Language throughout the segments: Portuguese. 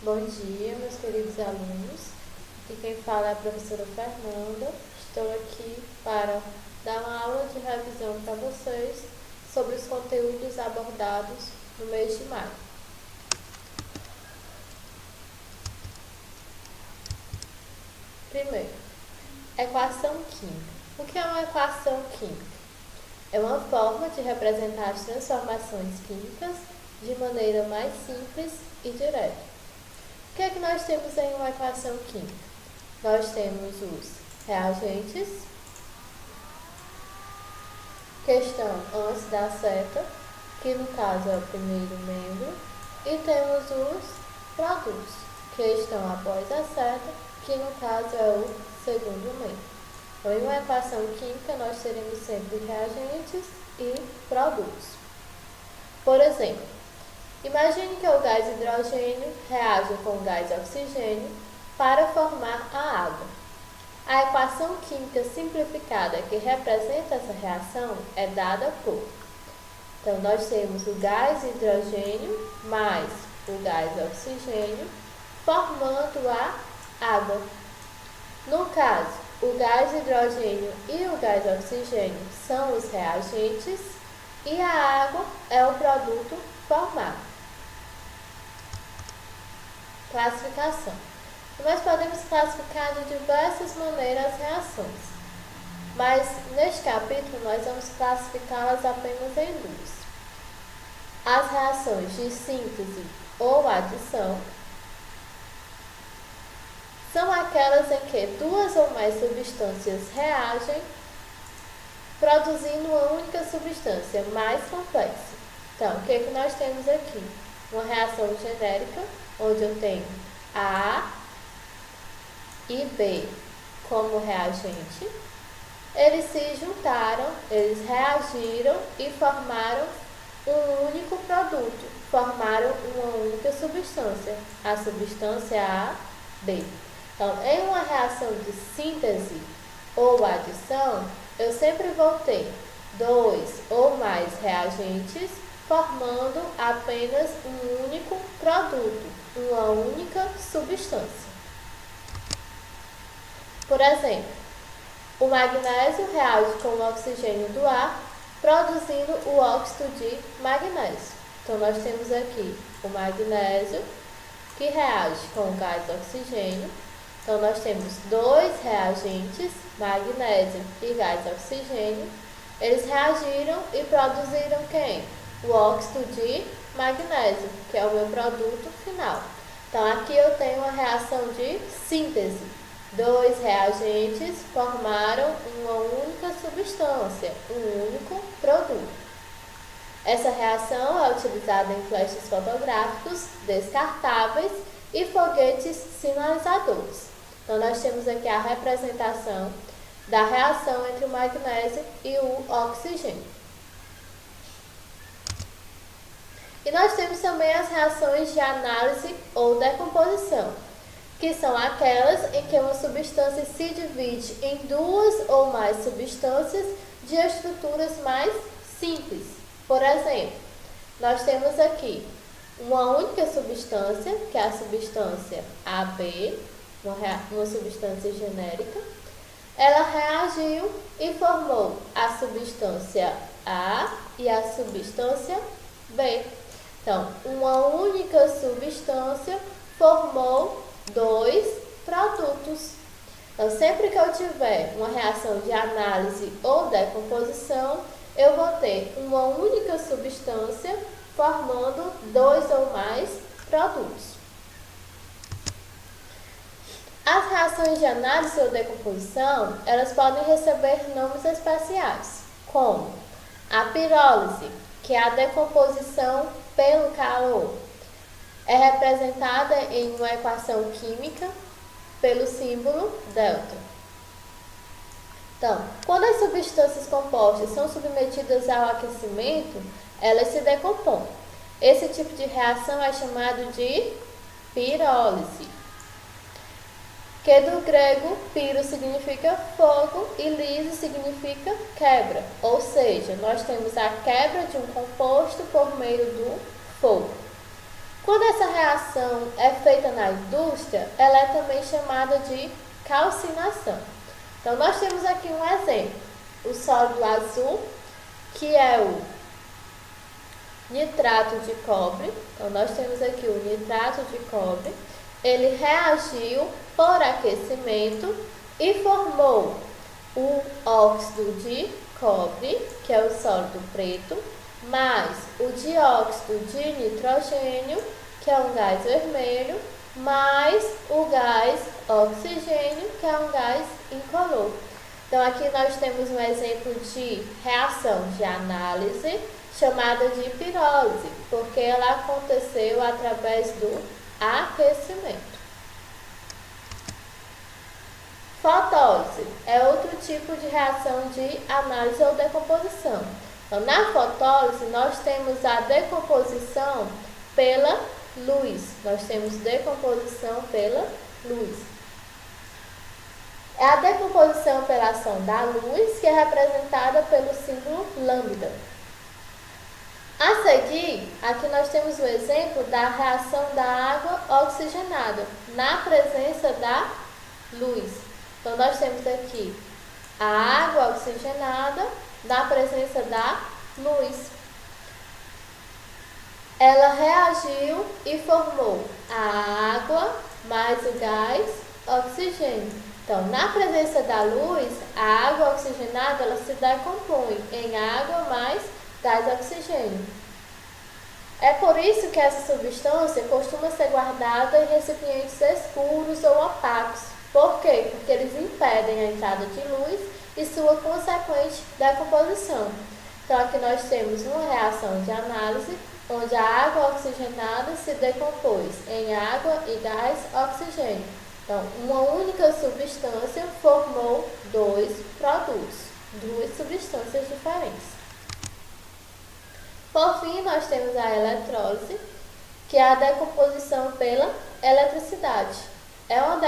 Bom dia, meus queridos alunos. Aqui quem fala é a professora Fernanda. Estou aqui para dar uma aula de revisão para vocês sobre os conteúdos abordados no mês de maio. Primeiro, equação química. O que é uma equação química? É uma forma de representar as transformações químicas de maneira mais simples e direta. O que é que nós temos em uma equação química? Nós temos os reagentes, que estão antes da seta, que no caso é o primeiro membro, e temos os produtos, que estão após a seta, que no caso é o segundo membro. Então, em uma equação química, nós teremos sempre reagentes e produtos. Por exemplo, imagine que o gás hidrogênio reage com o gás oxigênio para formar a água. A equação química simplificada que representa essa reação é dada por... Então, nós temos o gás hidrogênio mais o gás oxigênio formando a água. No caso, o gás hidrogênio e o gás oxigênio são os reagentes e a água é o produto formado. Classificação. Nós podemos classificar de diversas maneiras as reações, mas neste capítulo nós vamos classificá-las apenas em duas. As reações de síntese ou adição são aquelas em que duas ou mais substâncias reagem, produzindo uma única substância mais complexa. Então, o que nós temos aqui? Uma reação genérica, onde eu tenho A e B como reagente. Eles se juntaram, eles reagiram e formaram um único produto, formaram uma única substância, a substância A, B. Então, em uma reação de síntese ou adição, eu sempre vou ter dois ou mais reagentes formando apenas um único produto, uma única substância. Por exemplo, o magnésio reage com o oxigênio do ar, produzindo o óxido de magnésio. Então, nós temos aqui o magnésio, que reage com o gás oxigênio. Então, nós temos dois reagentes, magnésio e gás oxigênio. Eles reagiram e produziram quem? O óxido de magnésio, que é o meu produto final. Então, aqui eu tenho uma reação de síntese. Dois reagentes formaram uma única substância, um único produto. Essa reação é utilizada em flashes fotográficos descartáveis e foguetes sinalizadores. Então, nós temos aqui a representação da reação entre o magnésio e o oxigênio. E nós temos também as reações de análise ou decomposição, que são aquelas em que uma substância se divide em duas ou mais substâncias de estruturas mais simples. Por exemplo, nós temos aqui uma única substância, que é a substância AB, uma substância genérica. Ela reagiu e formou a substância A e a substância B. Então, uma única substância formou dois produtos. Então, sempre que eu tiver uma reação de análise ou decomposição, eu vou ter uma única substância formando dois ou mais produtos. As reações de análise ou decomposição, elas podem receber nomes especiais, como a pirólise, que é a decomposição pelo calor. É representada em uma equação química pelo símbolo delta. Então, quando as substâncias compostas são submetidas ao aquecimento, elas se decompõem. Esse tipo de reação é chamado de pirólise, que do grego piro significa fogo e lise significa quebra, ou seja, nós temos a quebra de um composto por meio do fogo. Quando essa reação é feita na indústria, ela é também chamada de calcinação. Então, nós temos aqui um exemplo, o sólido azul, que é o nitrato de cobre. Então, nós temos aqui o nitrato de cobre. Ele reagiu por aquecimento e formou o óxido de cobre, que é o sólido preto, mais o dióxido de nitrogênio, que é um gás vermelho, mais o gás oxigênio, que é um gás incolor. Então, aqui nós temos um exemplo de reação de análise chamada de pirólise, porque ela aconteceu através do aquecimento. Fotólise é outro tipo de reação de análise ou decomposição. Então, na fotólise, nós temos a decomposição pela luz. Nós temos decomposição pela luz. É a decomposição pela ação da luz, que é representada pelo símbolo lambda. A seguir, aqui nós temos o exemplo da reação da água oxigenada na presença da luz. Então, nós temos aqui a água oxigenada na presença da luz. Ela reagiu e formou a água mais o gás oxigênio. Então, na presença da luz, a água oxigenada ela se decompõe em água mais gás oxigênio. É por isso que essa substância costuma ser guardada em recipientes escuros ou opacos. Por quê? Porque eles impedem a entrada de luz e sua consequente decomposição. Então, aqui nós temos uma reação de análise, onde a água oxigenada se decompôs em água e gás oxigênio. Então, uma única substância formou dois produtos, duas substâncias diferentes. Por fim, nós temos a eletrólise, que é a decomposição pela eletricidade. É uma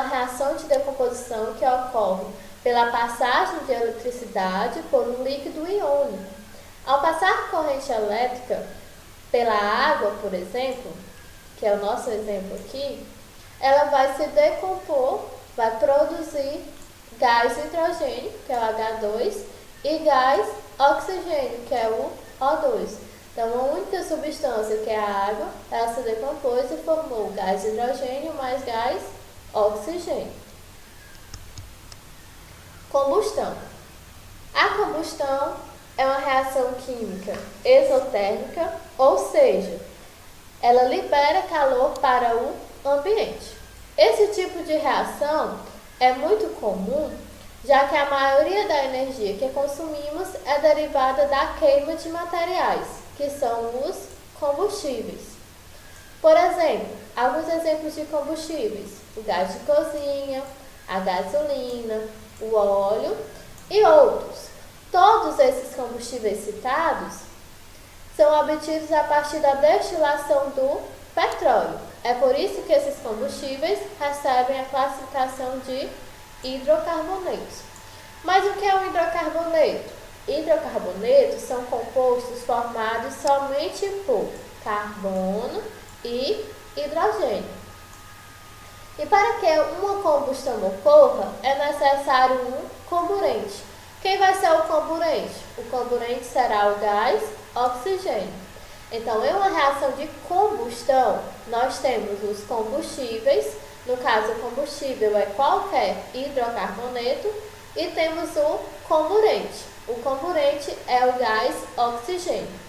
reação de decomposição que ocorre pela passagem de eletricidade por um líquido iônico. Ao passar corrente elétrica pela água, por exemplo, que é o nosso exemplo aqui, ela vai se decompor, vai produzir gás hidrogênio, que é o H2, e gás oxigênio, que é o O2. Então, uma única substância, que é a água, ela se decompôs e formou gás hidrogênio mais gás oxigênio. Combustão. A combustão é uma reação química exotérmica, ou seja, ela libera calor para o ambiente. Esse tipo de reação é muito comum, já que a maioria da energia que consumimos é derivada da queima de materiais, que são os combustíveis. Por exemplo, alguns exemplos de combustíveis: o gás de cozinha, a gasolina, o óleo e outros. Todos esses combustíveis citados são obtidos a partir da destilação do petróleo. É por isso que esses combustíveis recebem a classificação de hidrocarbonetos. Mas o que é um hidrocarboneto? Hidrocarbonetos são compostos formados somente por carbono e hidrogênio. E para que uma combustão ocorra, é necessário um comburente. Quem vai ser o comburente? O comburente será o gás oxigênio. Então, em uma reação de combustão, nós temos os combustíveis. No caso, o combustível é qualquer hidrocarboneto, e temos o comburente. O comburente é o gás oxigênio.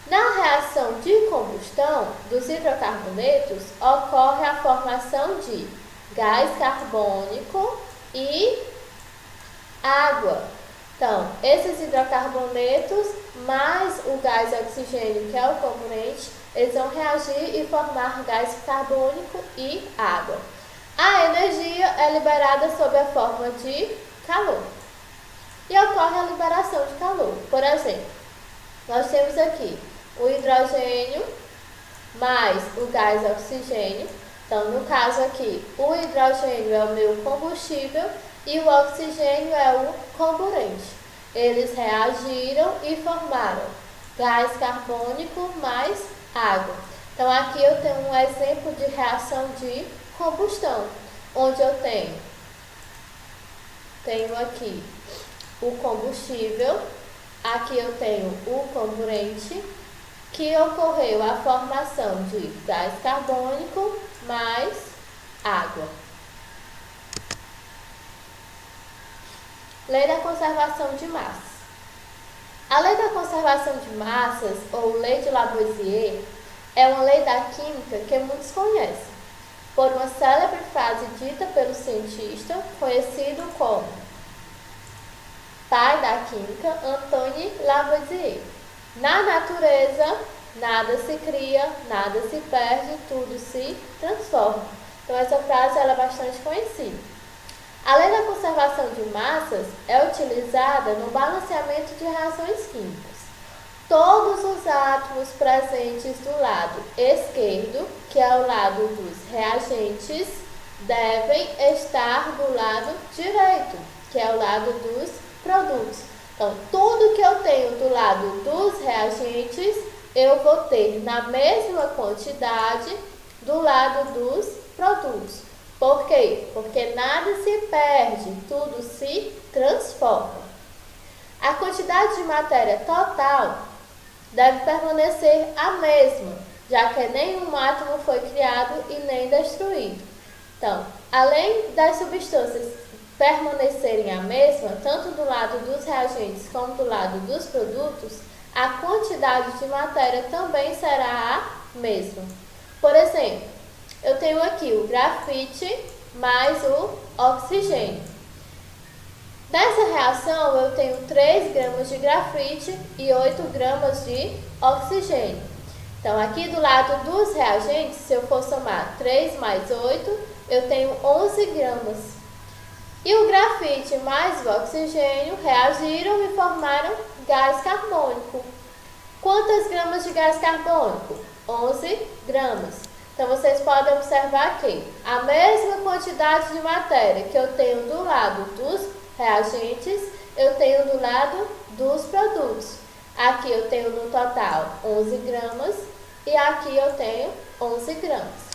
Na reação de combustão dos hidrocarbonetos, ocorre a formação de gás carbônico e água. Então, esses hidrocarbonetos mais o gás oxigênio, que é o comburente, eles vão reagir e formar gás carbônico e água. A energia é liberada sob a forma de calor. E ocorre a liberação de calor. Por exemplo, nós temos aqui o hidrogênio mais o gás oxigênio. Então, no caso aqui, o hidrogênio é o meu combustível e o oxigênio é o comburente. Eles reagiram e formaram gás carbônico mais água. Então, aqui eu tenho um exemplo de reação de combustão, onde eu tenho aqui o combustível, aqui eu tenho o comburente, que ocorreu a formação de gás carbônico mais água. Lei da conservação de massas. A lei da conservação de massas, ou lei de Lavoisier, é uma lei da química que muitos conhecem, por uma célebre frase dita pelo cientista conhecido como pai da química, Antoine Lavoisier. Na natureza, nada se cria, nada se perde, tudo se transforma. Então, essa frase ela é bastante conhecida. A lei da conservação de massas é utilizada no balanceamento de reações químicas. Todos os átomos presentes do lado esquerdo, que é o lado dos reagentes, devem estar do lado direito, que é o lado dos produtos. Então, tudo que eu tenho do lado dos reagentes, eu vou ter na mesma quantidade do lado dos produtos. Por quê? Porque nada se perde, tudo se transforma. A quantidade de matéria total deve permanecer a mesma, já que nenhum átomo foi criado e nem destruído. Então, além das substâncias permanecerem a mesma, tanto do lado dos reagentes como do lado dos produtos, a quantidade de matéria também será a mesma. Por exemplo, eu tenho aqui o grafite mais o oxigênio. Nessa reação, eu tenho 3 gramas de grafite e 8 gramas de oxigênio. Então, aqui do lado dos reagentes, se eu for somar 3 mais 8, eu tenho 11 gramas. E o grafite mais o oxigênio reagiram e formaram gás carbônico. Quantas gramas de gás carbônico? 11 gramas. Então, vocês podem observar que a mesma quantidade de matéria que eu tenho do lado dos reagentes, eu tenho do lado dos produtos. Aqui eu tenho no total 11 gramas e aqui eu tenho 11 gramas.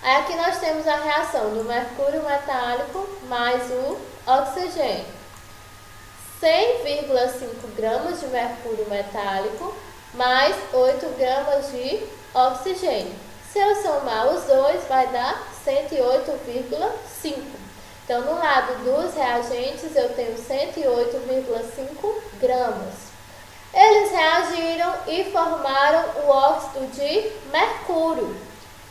Aí aqui nós temos a reação do mercúrio metálico mais o oxigênio. 100,5 gramas de mercúrio metálico mais 8 gramas de oxigênio. Se eu somar os dois, vai dar 108,5. Então, no lado dos reagentes, eu tenho 108,5 gramas. Eles reagiram e formaram o óxido de mercúrio.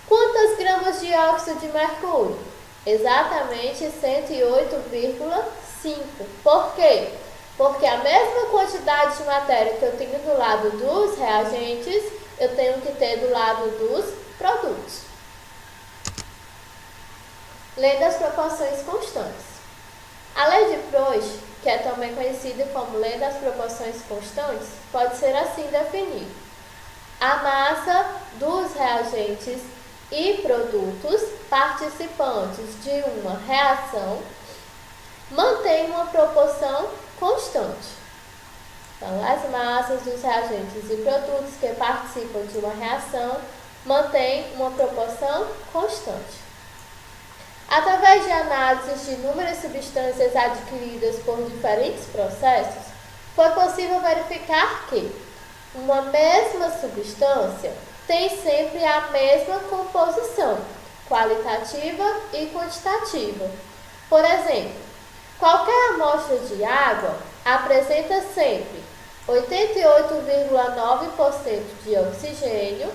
Quantas gramas de óxido de mercúrio? Exatamente 108,5. Por quê? Porque a mesma quantidade de matéria que eu tenho do lado dos reagentes, eu tenho que ter do lado dos produtos. Lei das proporções constantes. A lei de Proust, que é também conhecida como lei das proporções constantes, pode ser assim definida. A massa dos reagentes e produtos participantes de uma reação mantém uma proporção constante. Então, as massas dos reagentes e produtos que participam de uma reação mantêm uma proporção constante. Através de análises de inúmeras substâncias adquiridas por diferentes processos, foi possível verificar que uma mesma substância tem sempre a mesma composição, qualitativa e quantitativa. Por exemplo, qualquer amostra de água apresenta sempre 88,9% de oxigênio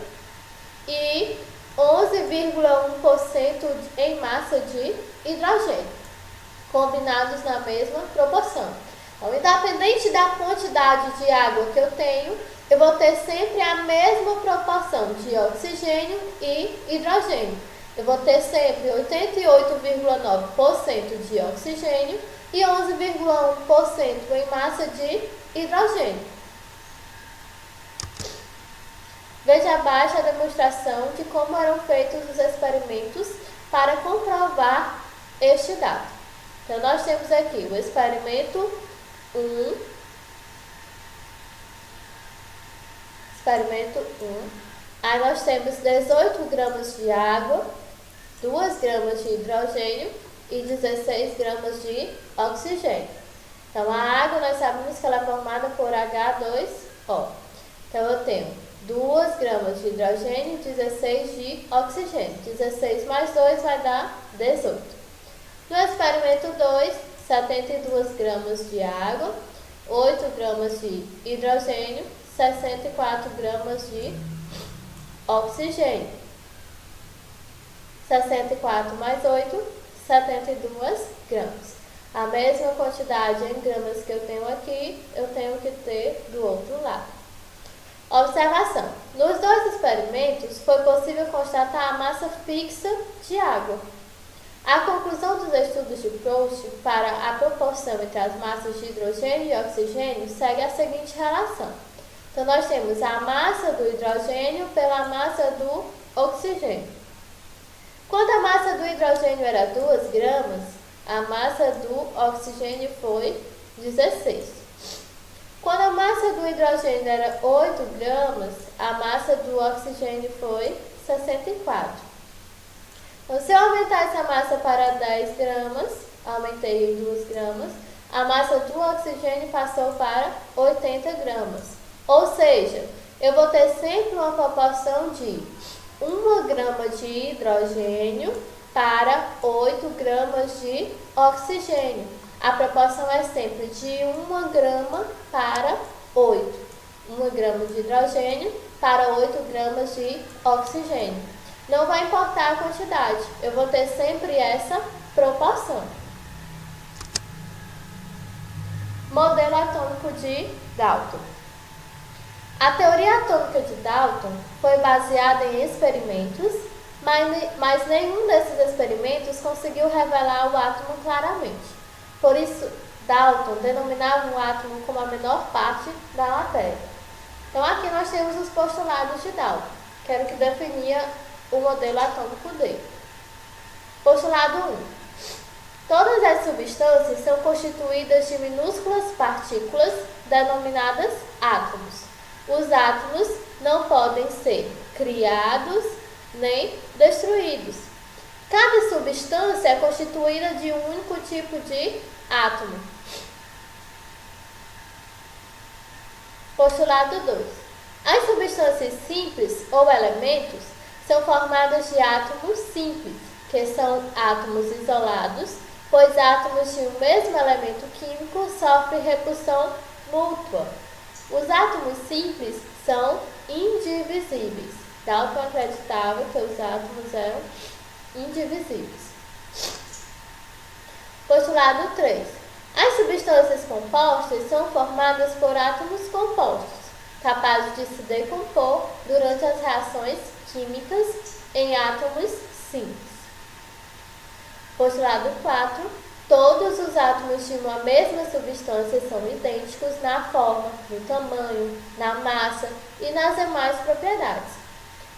e 11,1% em massa de hidrogênio, combinados na mesma proporção. Então, independente da quantidade de água que eu tenho, eu vou ter sempre a mesma proporção de oxigênio e hidrogênio. Eu vou ter sempre 88,9% de oxigênio e 11,1% em massa de hidrogênio. Veja abaixo a demonstração de como eram feitos os experimentos para comprovar este dado. Então, nós temos aqui o experimento 1, experimento 1. Aí nós temos 18 gramas de água, 2 gramas de hidrogênio e 16 gramas de oxigênio. Então, a água nós sabemos que ela é formada por H2O. Então, eu tenho 2 gramas de hidrogênio e 16 de oxigênio. 16 mais 2 vai dar 18. No experimento 2, 72 gramas de água, 8 gramas de hidrogênio, 64 gramas de oxigênio. 64 mais 8, 72 gramas. A mesma quantidade em gramas que eu tenho aqui, eu tenho que ter do outro lado. Observação. Nos dois experimentos, foi possível constatar a massa fixa de água. A conclusão dos estudos de Proust para a proporção entre as massas de hidrogênio e oxigênio segue a seguinte relação. Então, nós temos a massa do hidrogênio pela massa do oxigênio. Quando a massa do hidrogênio era 2 gramas, a massa do oxigênio foi 16. Quando a massa do hidrogênio era 8 gramas, a massa do oxigênio foi 64. Então, se eu aumentar essa massa para 10 gramas, aumentei em 2 gramas, a massa do oxigênio passou para 80 gramas. Ou seja, eu vou ter sempre uma proporção de 1 grama de hidrogênio para 8 gramas de oxigênio. A proporção é sempre de 1 grama para 8. 1 grama de hidrogênio para 8 gramas de oxigênio. Não vai importar a quantidade, eu vou ter sempre essa proporção. Modelo atômico de Dalton. A teoria atômica de Dalton foi baseada em experimentos, mas nenhum desses experimentos conseguiu revelar o átomo claramente. Por isso, Dalton denominava o átomo como a menor parte da matéria. Então, aqui nós temos os postulados de Dalton, que era o que definia o modelo atômico dele. Postulado 1. Todas as substâncias são constituídas de minúsculas partículas denominadas átomos. Os átomos não podem ser criados nem destruídos. Cada substância é constituída de um único tipo de átomo. Postulado 2. As substâncias simples ou elementos são formadas de átomos simples, que são átomos isolados, pois átomos de um mesmo elemento químico sofrem repulsão mútua. Os átomos simples são indivisíveis. Dalton acreditava que os átomos eram indivisíveis. Postulado 3. As substâncias compostas são formadas por átomos compostos, capazes de se decompor durante as reações químicas em átomos simples. Postulado 4. Todos os átomos de uma mesma substância são idênticos na forma, no tamanho, na massa e nas demais propriedades.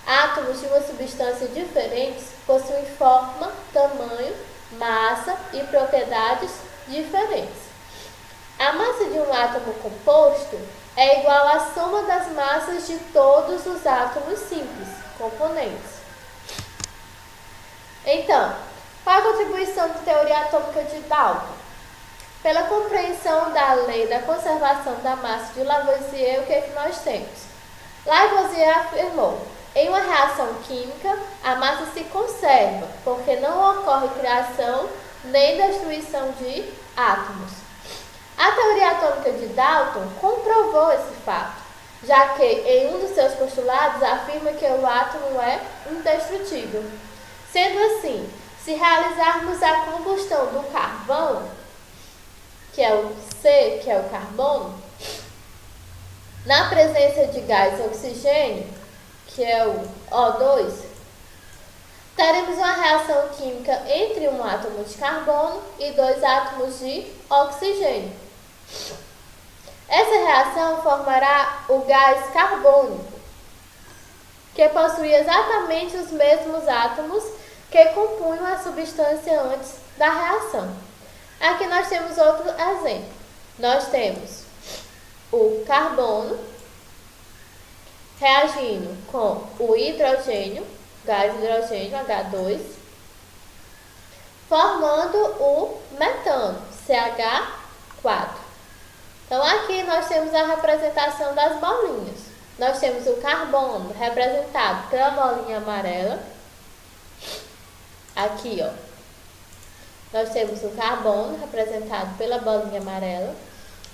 Átomos de uma substância diferentes possuem forma, tamanho, massa e propriedades diferentes. A massa de um átomo composto é igual à soma das massas de todos os átomos simples, componentes. Então, qual a contribuição da teoria atômica de Dalton? Pela compreensão da lei da conservação da massa de Lavoisier, o que é que nós temos? Lavoisier afirmou: em uma reação química, a massa se conserva, porque não ocorre criação nem destruição de átomos. A teoria atômica de Dalton comprovou esse fato, já que em um dos seus postulados afirma que o átomo é indestrutível. Sendo assim, se realizarmos a combustão do carvão, que é o C, que é o carbono, na presença de gás oxigênio, que é o O2, teremos uma reação química entre um átomo de carbono e 2 átomos de oxigênio. Essa reação formará o gás carbônico, que possui exatamente os mesmos átomos que compunham a substância antes da reação. Aqui nós temos outro exemplo. Nós temos o carbono reagindo com o hidrogênio, gás hidrogênio, H2, formando o metano, CH4. Então, aqui nós temos a representação das bolinhas. Nós temos o carbono representado pela bolinha amarela. Aqui, ó. Nós temos o carbono representado pela bolinha amarela.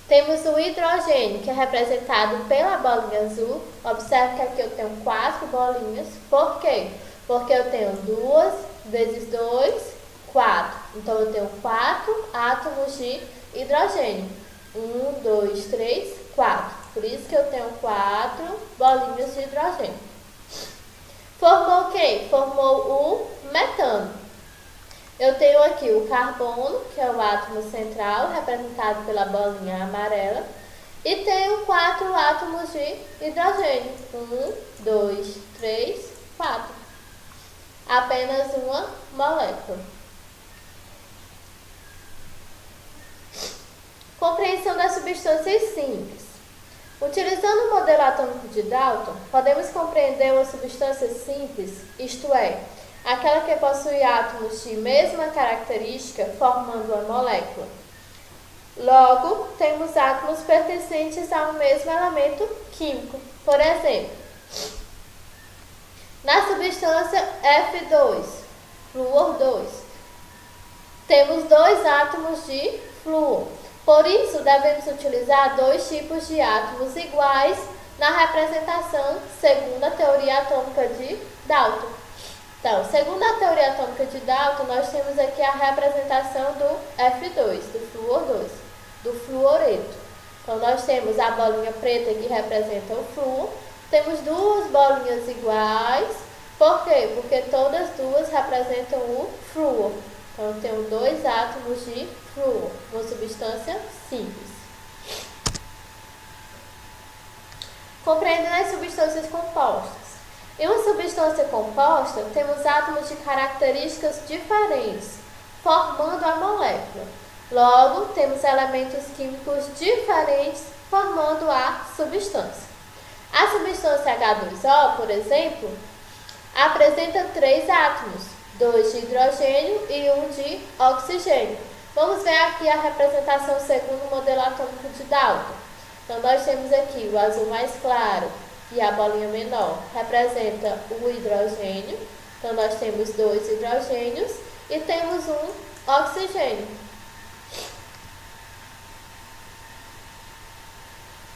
Temos o hidrogênio, que é representado pela bolinha azul. Observe que aqui eu tenho 4 bolinhas. Por quê? Porque eu tenho 2 vezes 2, 4. Então, eu tenho 4 átomos de hidrogênio. 1, 2, 3, 4. Por isso que eu tenho 4 bolinhas de hidrogênio. Formou o quê? Formou o metano. Eu tenho aqui o carbono, que é o átomo central, representado pela bolinha amarela. E tenho 4 átomos de hidrogênio. 1, 2, 3, 4. Apenas uma molécula. Compreensão das substâncias simples. Utilizando o modelo atômico de Dalton, podemos compreender uma substância simples, isto é, aquela que possui átomos de mesma característica formando uma molécula. Logo, temos átomos pertencentes ao mesmo elemento químico. Por exemplo, na substância F2, flúor 2, temos 2 átomos de flúor. Por isso, devemos utilizar 2 tipos de átomos iguais na representação segundo a teoria atômica de Dalton. Então, segundo a teoria atômica de Dalton, nós temos aqui a representação do F2, do flúor 2, do fluoreto. Então, nós temos a bolinha preta que representa o flúor, temos 2 bolinhas iguais. Por quê? Porque todas 2 representam o flúor. Então, eu tenho 2 átomos de flúor, uma substância simples. Compreendendo as substâncias compostas. Em uma substância composta, temos átomos de características diferentes, formando a molécula. Logo, temos elementos químicos diferentes, formando a substância. A substância H2O, por exemplo, apresenta 3 átomos, 2 de hidrogênio e 1 de oxigênio. Vamos ver aqui a representação segundo o modelo atômico de Dalton. Então, nós temos aqui o azul mais claro e a bolinha menor, representa o hidrogênio. Então, nós temos 2 hidrogênios e temos 1 oxigênio.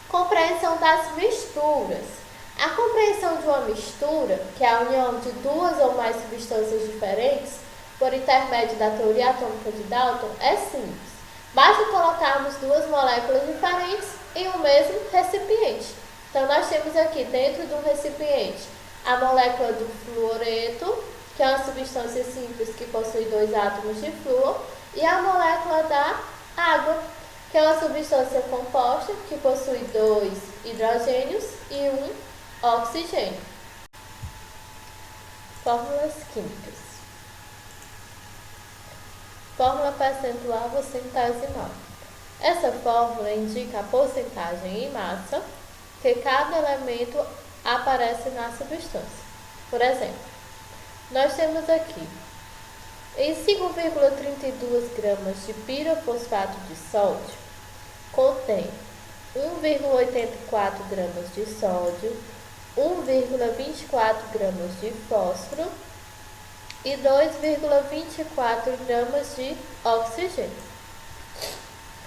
Compreensão das misturas. A compreensão de uma mistura, que é a união de 2 ou mais substâncias diferentes, por intermédio da teoria atômica de Dalton, é simples. Basta colocarmos 2 moléculas diferentes em um mesmo recipiente. Então, nós temos aqui dentro do recipiente a molécula do fluoreto, que é uma substância simples que possui 2 átomos de flúor, e a molécula da água, que é uma substância composta que possui 2 hidrogênios e 1 oxigênio. Fórmulas químicas. Fórmula percentual centesimal. Essa fórmula indica a porcentagem em massa que cada elemento aparece na substância. Por exemplo, nós temos aqui, em 5,32 gramas de pirofosfato de sódio, contém 1,84 gramas de sódio, 1,24 gramas de fósforo e 2,24 gramas de oxigênio.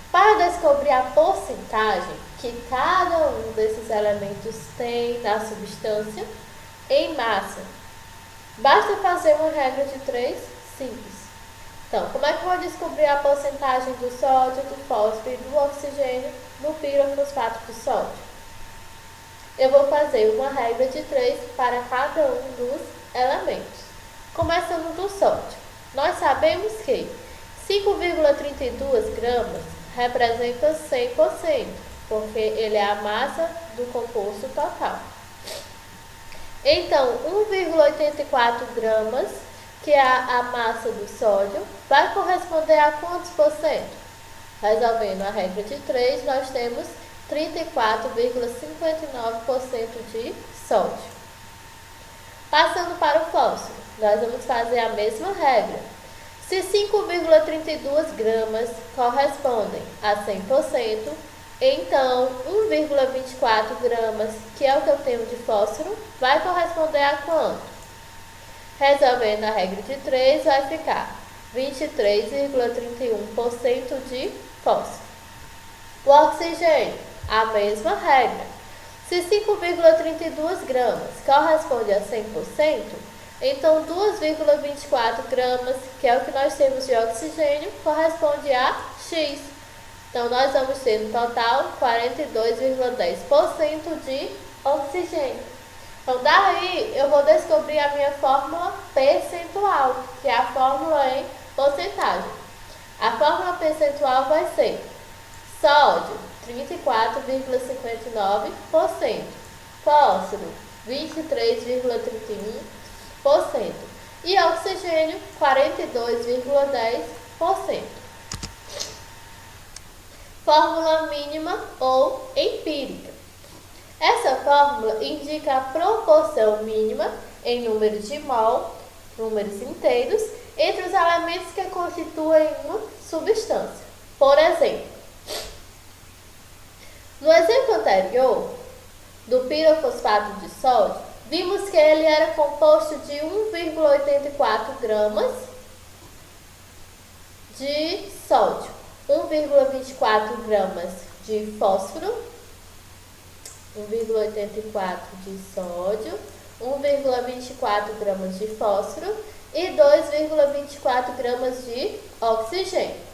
Para descobrir a porcentagem que cada um desses elementos tem na substância em massa, basta fazer uma regra de 3 simples. Então, como é que eu vou descobrir a porcentagem do sódio, do fósforo e do oxigênio no pirofosfato de sódio? Eu vou fazer uma regra de 3 para cada um dos elementos. Começando do sódio. Nós sabemos que 5,32 gramas representa 100%, porque ele é a massa do composto total. Então, 1,84 gramas, que é a massa do sódio, vai corresponder a quantos por cento? Resolvendo a regra de 3, nós temos 34,59% de sódio. Passando para o fósforo, nós vamos fazer a mesma regra. Se 5,32 gramas correspondem a 100%, então 1,24 gramas, que é o que eu tenho de fósforo, vai corresponder a quanto? Resolvendo a regra de 3, vai ficar 23,31% de fósforo. O oxigênio, a mesma regra. Se 5,32 gramas corresponde a 100%, então 2,24 gramas, que é o que nós temos de oxigênio, corresponde a X. Então, nós vamos ter no total 42,10% de oxigênio. Então, daí eu vou descobrir a minha fórmula percentual, que é a fórmula em porcentagem. A fórmula percentual vai ser sódio, 34,59%, fósforo, 23,31% e oxigênio, 42,10%. Fórmula mínima ou empírica. Essa fórmula indica a proporção mínima em números de mol, números inteiros, entre os elementos que constituem uma substância. Por exemplo, no exemplo anterior, do pirofosfato de sódio, vimos que ele era composto de 1,84 gramas de sódio, 1,24 gramas de fósforo, 1,84 de sódio, 1,24 gramas de fósforo e 2,24 gramas de oxigênio.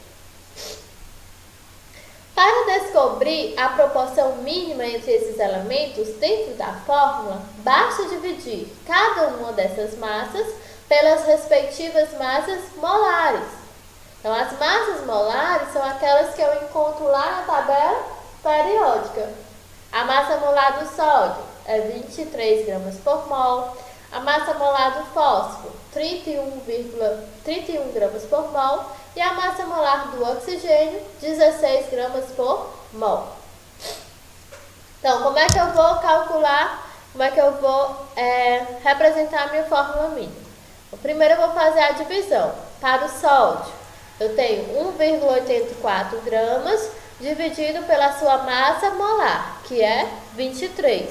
Para descobrir a proporção mínima entre esses elementos dentro da fórmula, basta dividir cada uma dessas massas pelas respectivas massas molares. Então, as massas molares são aquelas que eu encontro lá na tabela periódica. A massa molar do sódio é 23 gramas por mol. A massa molar do fósforo, 31 gramas por mol. E a massa molar do oxigênio, 16 gramas por mol. Então, como é que eu vou calcular, como é que eu vou representar a minha fórmula mínima? Primeiro eu vou fazer a divisão. Para o sódio, eu tenho 1,84 gramas dividido pela sua massa molar, que é 23.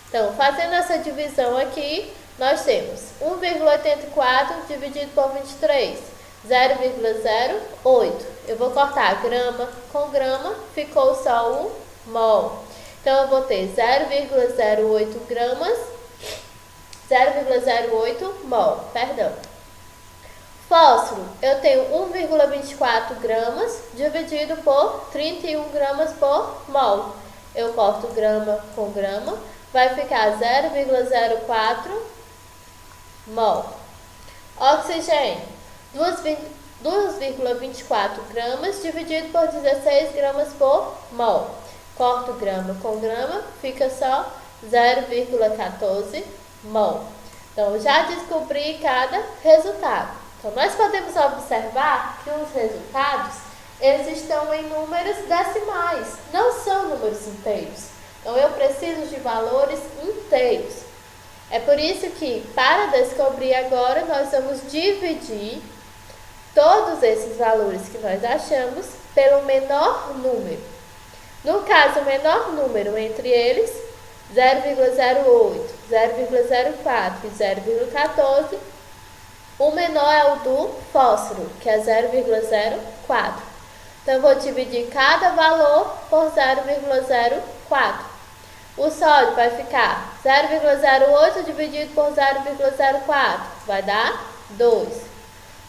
Então, fazendo essa divisão aqui, nós temos 1,84 dividido por 23, 0,08. Eu vou cortar grama com grama, ficou só um mol. Então, eu vou ter 0,08 gramas, 0,08 mol, perdão. Fósforo, eu tenho 1,24 gramas dividido por 31 gramas por mol. Eu corto grama com grama, vai ficar 0,04 mol. Oxigênio, 2,24 gramas dividido por 16 gramas por mol. Corto grama com grama, fica só 0,14 mol. Então, já descobri cada resultado. Então, nós podemos observar que os resultados, eles estão em números decimais, não são números inteiros. Então, eu preciso de valores inteiros. É por isso que, para descobrir agora, nós vamos dividir todos esses valores que nós achamos pelo menor número. No caso, o menor número entre eles, 0,08, 0,04 e 0,14, o menor é o do fósforo, que é 0,04. Então, eu vou dividir cada valor por 0,04. O sódio vai ficar 0,08 dividido por 0,04, vai dar 2.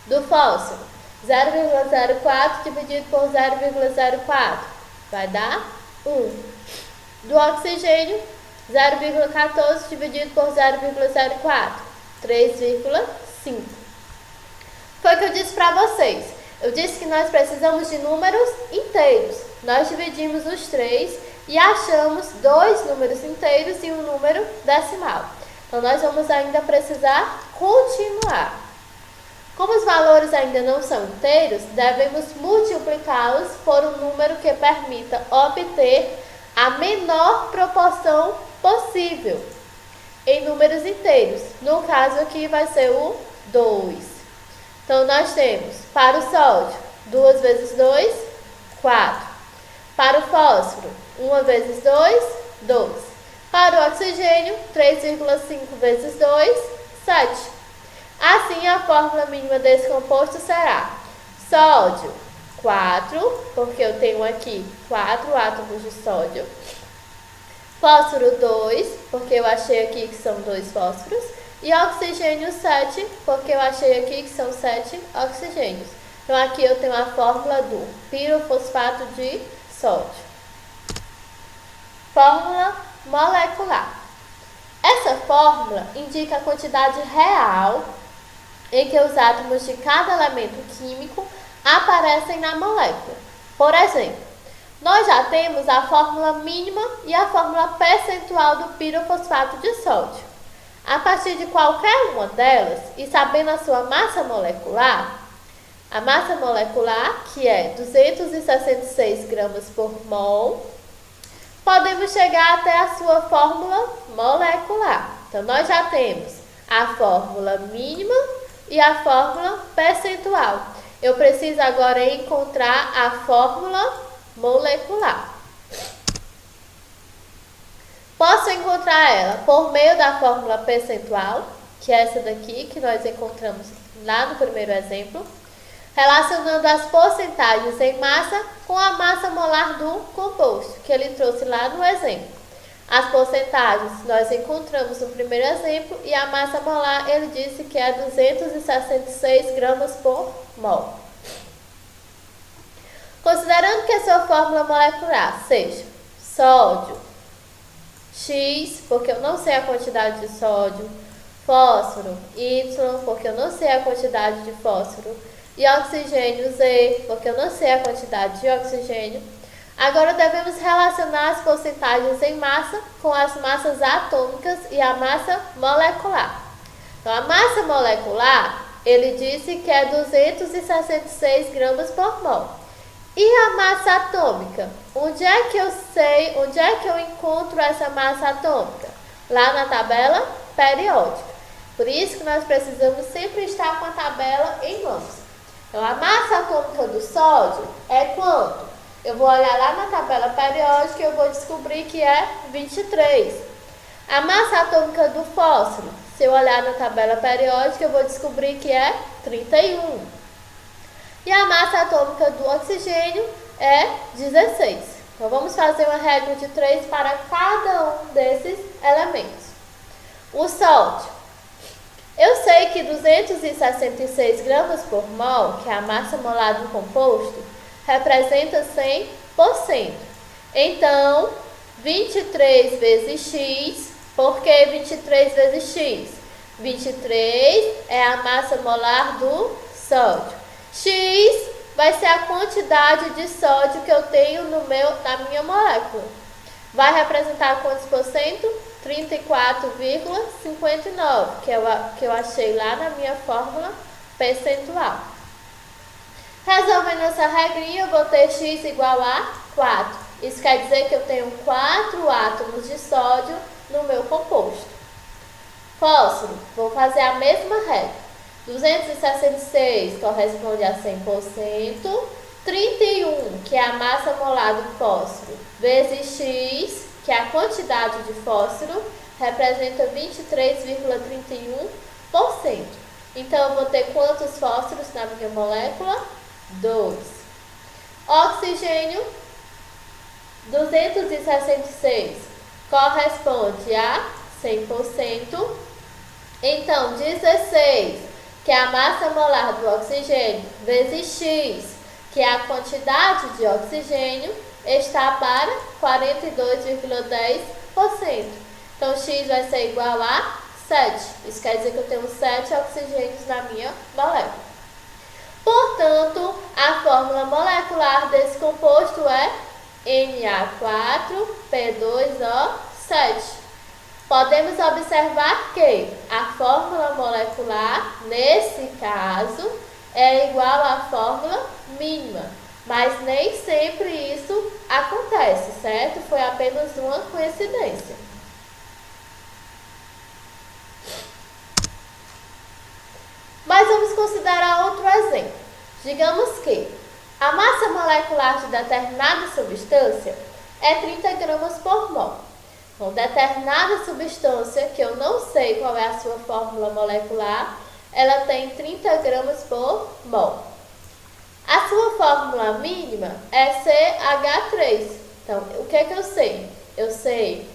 Do fósforo, 0,04 dividido por 0,04, vai dar 1. Do oxigênio, 0,14 dividido por 0,04, 3,5. Foi o que eu disse para vocês. Eu disse que nós precisamos de números inteiros. Nós dividimos os 3 e achamos 2 números inteiros e um número decimal. Então, nós vamos ainda precisar continuar. Como os valores ainda não são inteiros, devemos multiplicá-los por um número que permita obter a menor proporção possível. em números inteiros. No caso aqui vai ser o 2. Então, nós temos para o sódio, 2 vezes 2, 4. Para o fósforo, 1 vezes 2, 12. Para o oxigênio, 3,5 vezes 2, 7. Assim, a fórmula mínima desse composto será sódio, 4, porque eu tenho aqui 4 átomos de sódio. Fósforo 2, porque eu achei aqui que são 2 fósforos. E oxigênio 7, porque eu achei aqui que são 7 oxigênios. Então, aqui eu tenho a fórmula do pirofosfato de sódio. Fórmula molecular. Essa fórmula indica a quantidade real em que os átomos de cada elemento químico aparecem na molécula. Por exemplo, nós já temos a fórmula mínima e a fórmula percentual do pirofosfato de sódio. A partir de qualquer uma delas, e sabendo a sua massa molecular, a massa molecular, que é 266 gramas por mol, podemos chegar até a sua fórmula molecular. Então, nós já temos a fórmula mínima e a fórmula percentual. Eu preciso agora encontrar a fórmula molecular. Posso encontrar ela por meio da fórmula percentual, que é essa daqui, que nós encontramos lá no primeiro exemplo, relacionando as porcentagens em massa com a massa molar do composto, que ele trouxe lá no exemplo. As porcentagens nós encontramos no primeiro exemplo e a massa molar ele disse que é 266 gramas por mol. Considerando que a sua fórmula molecular seja sódio, X, porque eu não sei a quantidade de sódio, fósforo, Y, porque eu não sei a quantidade de fósforo, e oxigênio, Z, porque eu não sei a quantidade de oxigênio, agora devemos relacionar as porcentagens em massa com as massas atômicas e a massa molecular. Então, a massa molecular, ele disse que é 266 gramas por mol. E a massa atômica? Onde é que eu sei, onde é que eu encontro essa massa atômica? Lá na tabela periódica. Por isso que nós precisamos sempre estar com a tabela em mãos. Então, a massa atômica do sódio é quanto? Eu vou olhar lá na tabela periódica e eu vou descobrir que é 23. A massa atômica do fósforo, se eu olhar na tabela periódica, eu vou descobrir que é 31. E a massa atômica do oxigênio é 16. Então, vamos fazer uma regra de 3 para cada um desses elementos. O sódio. Eu sei que 266 gramas por mol, que é a massa molar do composto, representa 100%. Então, 23 vezes X, por que 23 vezes X? 23 é a massa molar do sódio. X vai ser a quantidade de sódio que eu tenho na minha molécula. Vai representar quantos por cento? 34,59, que eu achei lá na minha fórmula percentual. Resolvendo essa regrinha, eu vou ter X igual a 4. Isso quer dizer que eu tenho 4 átomos de sódio no meu composto. Fósforo, vou fazer a mesma regra. 266 corresponde a 100%, 31, que é a massa molar do fósforo, vezes X, que é a quantidade de fósforo, representa 23,31%. Então, eu vou ter quantos fósforos na minha molécula? 2. Oxigênio, 266, corresponde a 100%. Então, 16, que é a massa molar do oxigênio, vezes X, que é a quantidade de oxigênio, está para 42,10%. Então, X vai ser igual a 7. Isso quer dizer que eu tenho 7 oxigênios na minha molécula. Portanto, a fórmula molecular desse composto é Na4P2O7. Podemos observar que a fórmula molecular, nesse caso, é igual à fórmula mínima. Mas nem sempre isso acontece, certo? Foi apenas uma coincidência. considerar outro exemplo. Digamos que a massa molecular de determinada substância é 30 gramas por mol. Então, determinada substância, que eu não sei qual é a sua fórmula molecular, ela tem 30 gramas por mol. A sua fórmula mínima é CH3. Então, o que é que eu sei? Eu sei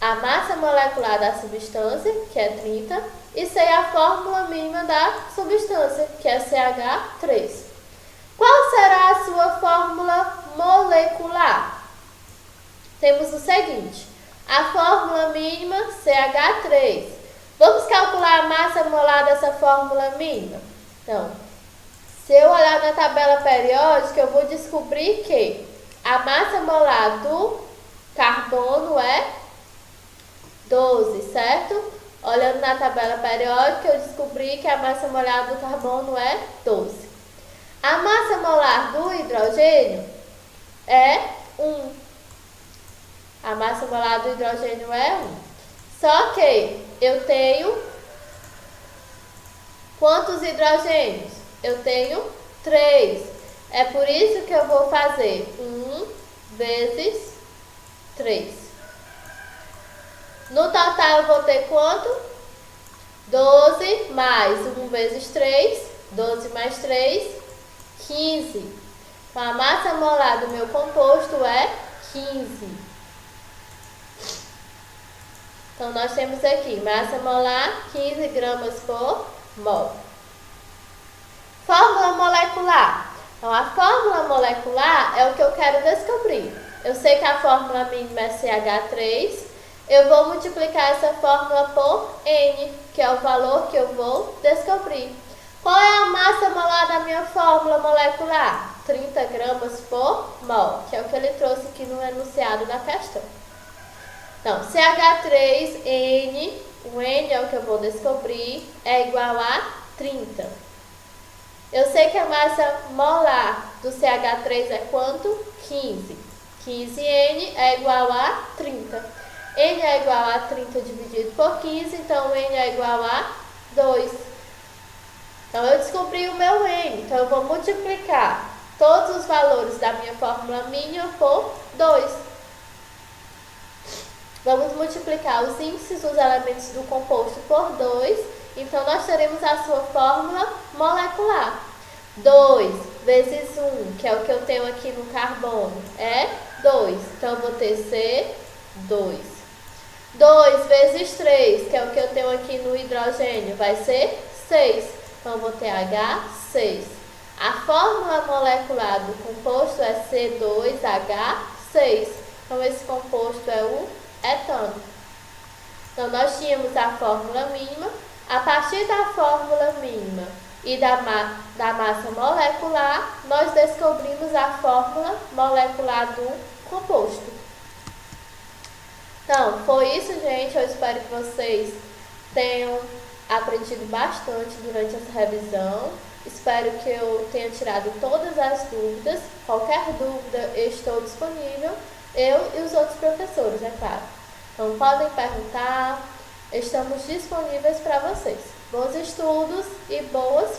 a massa molecular da substância, que é 30, e sei a fórmula mínima da substância, que é CH3. Qual será a sua fórmula molecular? Temos o seguinte, a fórmula mínima CH3. Vamos calcular a massa molar dessa fórmula mínima? Então, se eu olhar na tabela periódica, eu vou descobrir que a massa molar do carbono é 12, certo? Olhando na tabela periódica, eu descobri que a massa molar do carbono é 12. A massa molar do hidrogênio é 1. A massa molar do hidrogênio é 1. Só que eu tenho quantos hidrogênios? Eu tenho 3. É por isso que eu vou fazer 1 vezes 3. No total eu vou ter quanto? 12 mais 1 vezes 3. 12 mais 3, 15. Então, a massa molar do meu composto é 15. Então, nós temos aqui massa molar 15 gramas por mol. Fórmula molecular. Então, a fórmula molecular é o que eu quero descobrir. Eu sei que a fórmula mínima é CH3. Eu vou multiplicar essa fórmula por N, que é o valor que eu vou descobrir. Qual é a massa molar da minha fórmula molecular? 30 gramas por mol, que é o que ele trouxe aqui no enunciado da questão. Então, CH3N, o N é o que eu vou descobrir, é igual a 30. Eu sei que a massa molar do CH3 é quanto? 15. 15N é igual a 30. N é igual a 30 dividido por 15, então N é igual a 2. Então, eu descobri o meu N, então eu vou multiplicar todos os valores da minha fórmula mínima por 2. Vamos multiplicar os índices dos elementos do composto por 2, então nós teremos a sua fórmula molecular. 2 vezes 1, que é o que eu tenho aqui no carbono, é 2. Então, eu vou ter C2. 2 vezes 3, que é o que eu tenho aqui no hidrogênio, vai ser 6. Então, eu vou ter H6. A fórmula molecular do composto é C2H6. Então, esse composto é o etano. Então, nós tínhamos a fórmula mínima. A partir da fórmula mínima e da massa molecular, nós descobrimos a fórmula molecular do composto. Então, foi isso, gente. Eu espero que vocês tenham aprendido bastante durante essa revisão. Espero que eu tenha tirado todas as dúvidas. Qualquer dúvida, eu estou disponível. Eu e os outros professores, é claro. Então, podem perguntar. Estamos disponíveis para vocês. Bons estudos e boas